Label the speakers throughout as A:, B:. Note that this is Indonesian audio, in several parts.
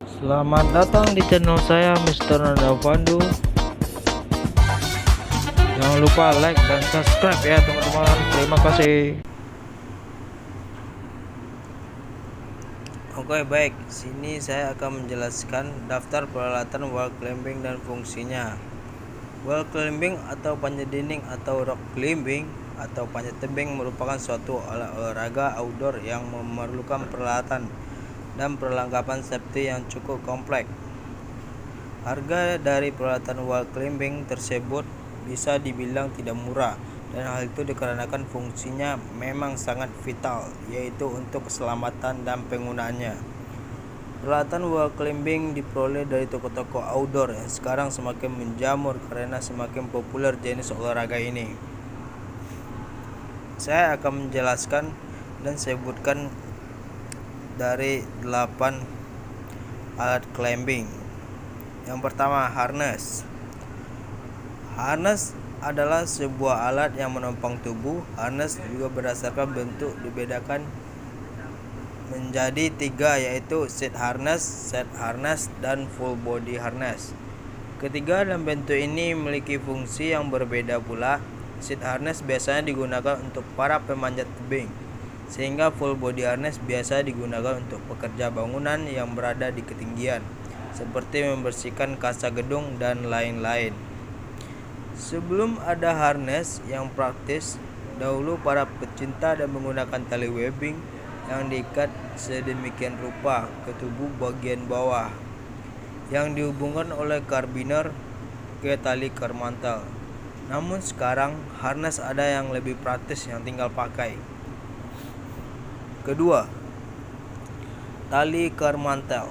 A: Selamat datang di channel saya Mr. Nanda Pandu. Jangan lupa like dan subscribe ya teman-teman. Terima kasih.
B: Oke, baik. Sini saya akan menjelaskan daftar peralatan wall climbing dan fungsinya. Wall climbing atau panjat dinding atau rock climbing atau panjat tebing merupakan suatu olahraga outdoor yang memerlukan peralatan dan perlengkapan safety yang cukup kompleks. Harga dari peralatan wall climbing tersebut bisa dibilang tidak murah, dan hal itu dikarenakan fungsinya memang sangat vital, yaitu untuk keselamatan dan penggunaannya. Peralatan wall climbing diperoleh dari toko-toko outdoor yang sekarang semakin menjamur karena semakin populer jenis olahraga ini. Saya akan menjelaskan dan sebutkan dari 8 alat climbing. Yang pertama, harness. Harness adalah sebuah alat yang menopang tubuh. Harness juga berdasarkan bentuk dibedakan menjadi 3, yaitu seat harness, set harness, dan full body harness. Ketiga dalam bentuk ini memiliki fungsi yang berbeda pula. Seat harness biasanya digunakan untuk para pemanjat tebing, sehingga full body harness biasa digunakan untuk pekerja bangunan yang berada di ketinggian, seperti membersihkan kaca gedung dan lain-lain. Sebelum ada harness yang praktis, dahulu para pecinta dan menggunakan tali webbing yang diikat sedemikian rupa ke tubuh bagian bawah, yang dihubungkan oleh karabiner ke tali kermantel. Namun sekarang harness ada yang lebih praktis yang tinggal pakai. Kedua, tali kermantel.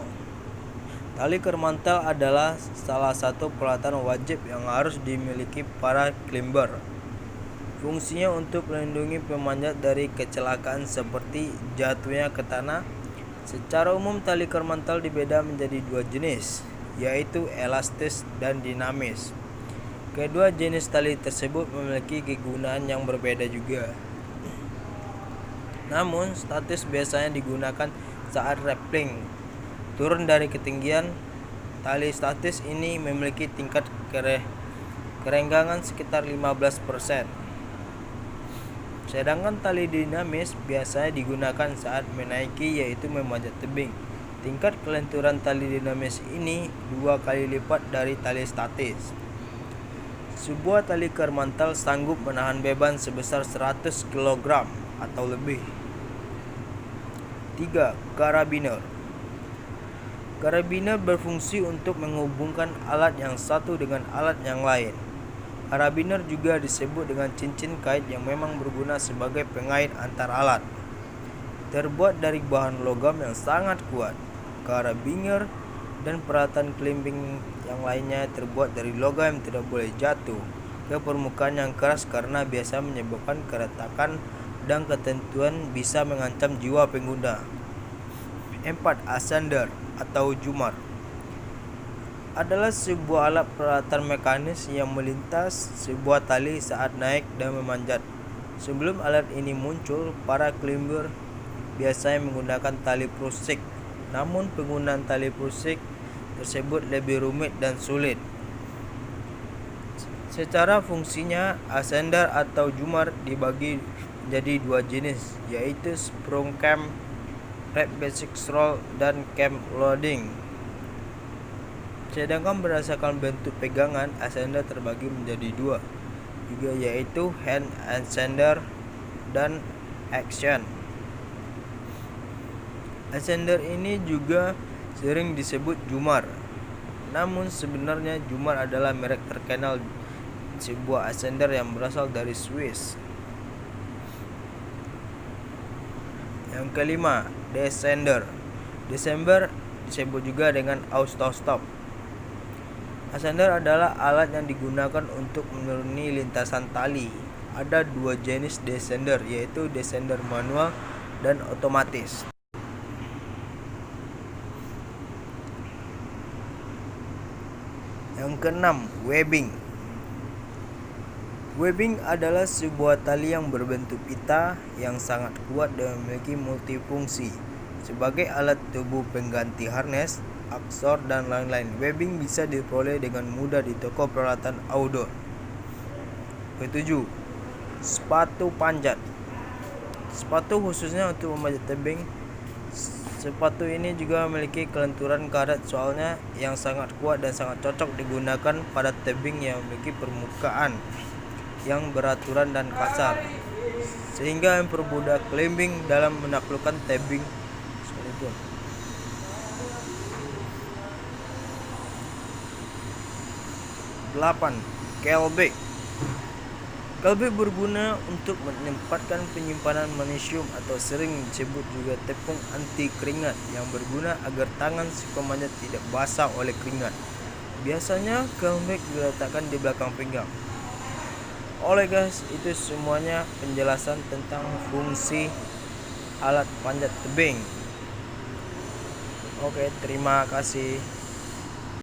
B: Tali kermantel adalah salah satu peralatan wajib yang harus dimiliki para climber. Fungsinya untuk melindungi pemanjat dari kecelakaan seperti jatuhnya ke tanah. Secara umum tali kermantel dibedah menjadi 2 jenis, yaitu elastis dan dinamis. Kedua jenis tali tersebut memiliki kegunaan yang berbeda juga. Namun, statis biasanya digunakan saat rappelling. Turun dari ketinggian, tali statis ini memiliki tingkat kerenggangan sekitar 15%. Sedangkan tali dinamis biasanya digunakan saat menaiki, yaitu memanjat tebing. Tingkat kelenturan tali dinamis ini 2 kali lipat dari tali statis. Sebuah tali kermantel sanggup menahan beban sebesar 100 kg atau lebih. 3. Karabiner. Karabiner berfungsi untuk menghubungkan alat yang satu dengan alat yang lain. Karabiner juga disebut dengan cincin kait yang memang berguna sebagai pengait antar alat. Terbuat dari bahan logam yang sangat kuat. Karabiner dan peralatan climbing yang lainnya terbuat dari logam yang tidak boleh jatuh ke permukaan yang keras karena biasa menyebabkan keretakan dan ketentuan bisa mengancam jiwa pengguna. 4. Ascender atau jumar adalah sebuah alat peralatan mekanis yang melintas sebuah tali saat naik dan memanjat. Sebelum alat ini muncul, para climber biasanya menggunakan tali prusik. Namun penggunaan tali prusik tersebut lebih rumit dan sulit. Secara fungsinya, ascender atau jumar dibagi menjadi 2 jenis, yaitu sprung cam, red basic roll, dan cam loading. Sedangkan berdasarkan bentuk pegangan, ascender terbagi menjadi 2 juga, yaitu hand ascender dan action. Ascender ini juga sering disebut jumar. Namun sebenarnya jumar adalah merek terkenal sebuah ascender yang berasal dari Swiss. Yang kelima, descender. Descender disebut juga dengan autostop. Ascender adalah alat yang digunakan untuk menuruni lintasan tali. Ada 2 jenis descender, yaitu descender manual dan otomatis. Yang keenam, webbing. Webbing adalah sebuah tali yang berbentuk pita yang sangat kuat dan memiliki multifungsi. sebagai alat tubuh pengganti harness, aksor, dan lain-lain. Webbing bisa diperoleh dengan mudah di toko peralatan outdoor. Ketujuh, sepatu panjat. Sepatu khususnya untuk memanjat tebing. Sepatu ini juga memiliki kelenturan karet soalnya yang sangat kuat dan sangat cocok digunakan pada tebing yang memiliki permukaan yang beraturan dan kasar, sehingga mempermudah climbing dalam menaklukkan tebing sekalipun. 8. Kelbek. Kelbek berguna untuk menempatkan penyimpanan magnesium atau sering disebut juga tepung anti keringat yang berguna agar tangan si pemanjat tidak basah oleh keringat. Biasanya kelbek diletakkan di belakang pinggang. Oleh guys, itu semuanya penjelasan tentang fungsi alat panjat tebing. Oke, terima kasih.